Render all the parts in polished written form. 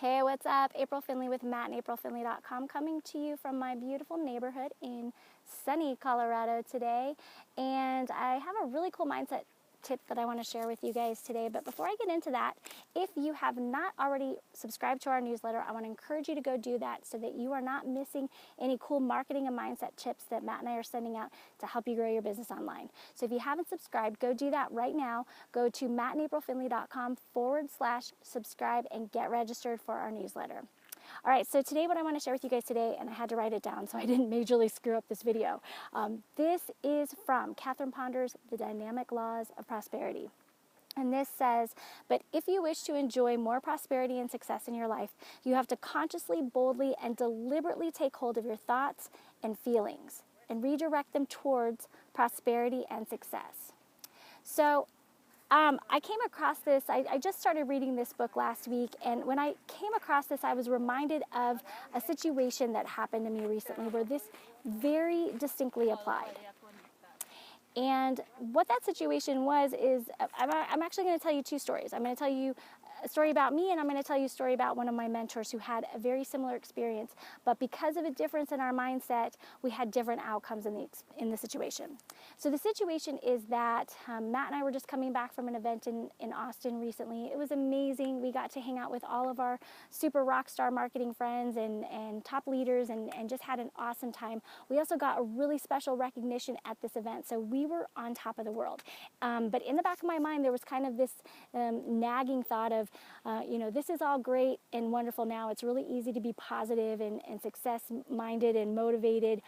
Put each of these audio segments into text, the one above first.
Hey, what's up? April Finley with mattandaprilfinley.com coming to you from my beautiful neighborhood in sunny Colorado today. And I have a really cool mindset tip that I want to share with you guys today. But before I get into that, if you have not already subscribed to our newsletter, I want to encourage you to go do that so that you are not missing any cool marketing and mindset tips that Matt and I are sending out to help you grow your business online. So if you haven't subscribed, go do that right now. Go to mattandaprilfinley.com/subscribe and get registered for our newsletter. All right, so today what I want to share with you guys today, and I had to write it down so I didn't majorly screw up this video. This is from Catherine Ponder's The Dynamic Laws of Prosperity. And this says, but if you wish to enjoy more prosperity and success in your life, you have to consciously, boldly, and deliberately take hold of your thoughts and feelings and redirect them towards prosperity and success. So I came across this, I just started reading this book last week, and when I came across this, I was reminded of a situation that happened to me recently where this very distinctly applied. And what that situation was is, I'm actually going to tell you two stories. I'm going to tell you a story about me, and I'm going to tell you a story about one of my mentors who had a very similar experience. But because of a difference in our mindset, we had different outcomes in the situation. So the situation is that Matt and I were just coming back from an event in Austin recently. It was amazing. We got to hang out with all of our super rock star marketing friends and top leaders and just had an awesome time. We also got a really special recognition at this event, so we were on top of the world. But in the back of my mind, there was kind of this nagging thought of, this is all great and wonderful now. It's really easy to be positive and success-minded and motivated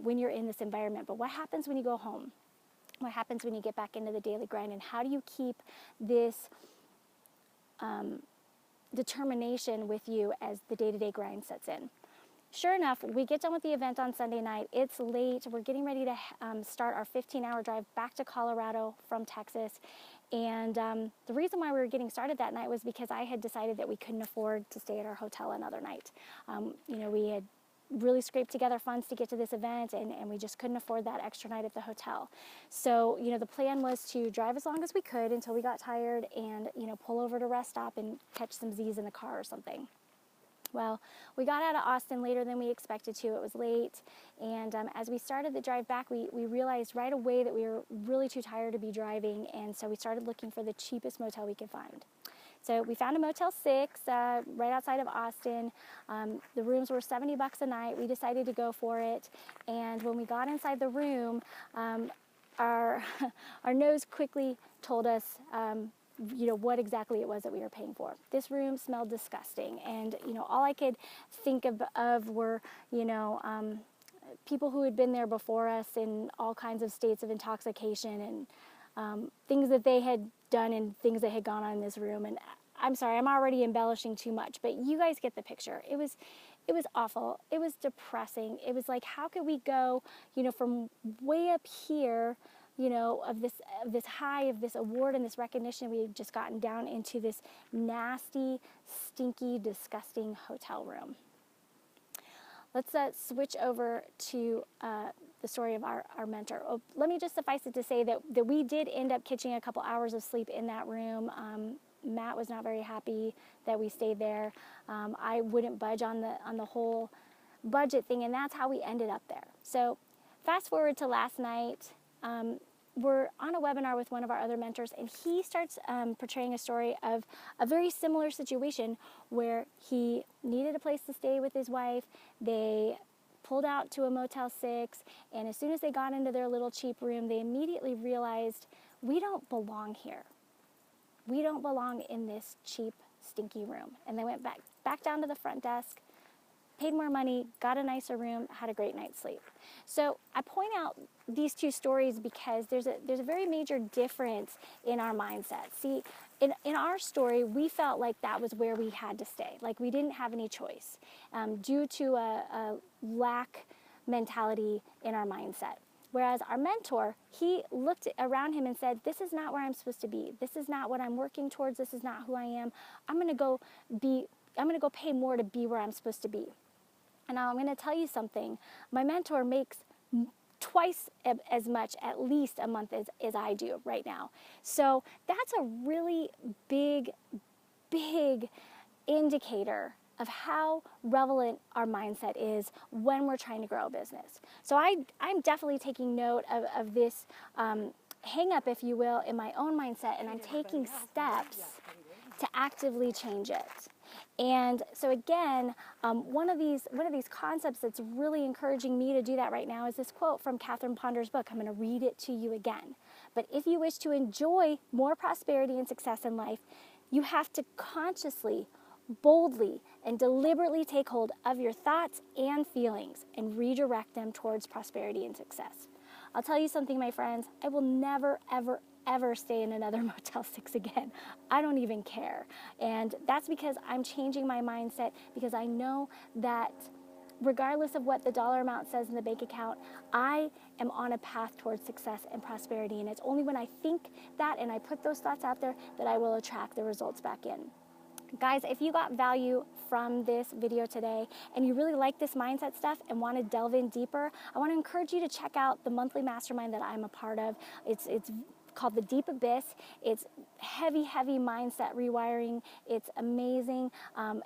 when you're in this environment. But what happens when you go home? What happens when you get back into the daily grind? And how do you keep this determination with you as the day-to-day grind sets in? Sure enough, we get done with the event on Sunday night. It's late. We're getting ready to start our 15-hour drive back to Colorado from Texas. And the reason why we were getting started that night was because I had decided that we couldn't afford to stay at our hotel another night. We had really scraped together funds to get to this event, and we just couldn't afford that extra night at the hotel. So, the plan was to drive as long as we could until we got tired and, pull over to a rest stop and catch some Z's in the car or something. Well, we got out of Austin later than we expected to. It was late, and as we started the drive back, we realized right away that we were really too tired to be driving, and so we started looking for the cheapest motel we could find. So we found a Motel 6 right outside of Austin. The rooms were $70 a night. We decided to go for it, and when we got inside the room, our nose quickly told us what exactly it was that we were paying for. This room smelled disgusting, and all I could think of were people who had been there before us in all kinds of states of intoxication and things that they had done and things that had gone on in this room. And I'm sorry, I'm already embellishing too much, but you guys get the picture. It was awful. It was depressing. It was like, how could we go from way up here of this high of this award and this recognition we had just gotten down into this nasty, stinky, disgusting hotel room. Let's switch over to the story of our mentor. Oh, let me just suffice it to say that we did end up catching a couple hours of sleep in that room. Matt was not very happy that we stayed there. I wouldn't budge on the whole budget thing, and that's how we ended up there. So fast forward to last night. We're on a webinar with one of our other mentors, and he starts portraying a story of a very similar situation where he needed a place to stay with his wife. They pulled out to a Motel 6, and as soon as they got into their little cheap room, they immediately realized, we don't belong here. We don't belong in this cheap, stinky room. And they went back down to the front desk, paid more money, got a nicer room, had a great night's sleep. So I point out these two stories because there's a very major difference in our mindset. See, in our story, we felt like that was where we had to stay, like we didn't have any choice due to a lack mentality in our mindset. Whereas our mentor, he looked around him and said, this is not where I'm supposed to be. This is not what I'm working towards. This is not who I am. I'm going to go pay more to be where I'm supposed to be. And now I'm going to tell you something. My mentor makes twice as much, at least a month, as I do right now. So that's a really big indicator of how relevant our mindset is when we're trying to grow a business. So I'm definitely taking note of this hang up, if you will, in my own mindset, and I'm taking steps to actively change it. And so again, one of these concepts that's really encouraging me to do that right now is this quote from Catherine Ponder's book. I'm going to read it to you again. But if you wish to enjoy more prosperity and success in life, you have to consciously, boldly, and deliberately take hold of your thoughts and feelings and redirect them towards prosperity and success. I'll tell you something, my friends, I will never, ever, ever stay in another Motel 6 again. I don't even care. And that's because I'm changing my mindset, because I know that regardless of what the dollar amount says in the bank account, I am on a path towards success and prosperity. And it's only when I think that and I put those thoughts out there that I will attract the results back in. Guys, if you got value from this video today and you really like this mindset stuff and want to delve in deeper, I want to encourage you to check out the monthly mastermind that I'm a part of. It's called The Deep Abyss. It's heavy mindset rewiring. It's amazing.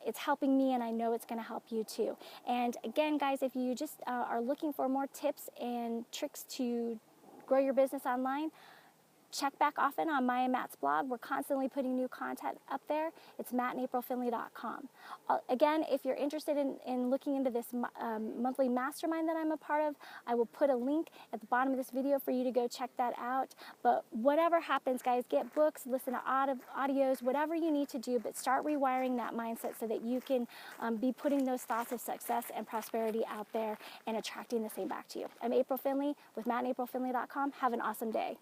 It's helping me, and I know it's going to help you too. And again, guys, if you just are looking for more tips and tricks to grow your business online, check back often on Maya and Matt's blog. We're constantly putting new content up there. It's mattandaprilfinley.com. Again, if you're interested in looking into this monthly mastermind that I'm a part of, I will put a link at the bottom of this video for you to go check that out. But whatever happens, guys, get books, listen to audios, whatever you need to do, but start rewiring that mindset so that you can be putting those thoughts of success and prosperity out there and attracting the same back to you. I'm April Finley with mattandaprilfinley.com. Have an awesome day.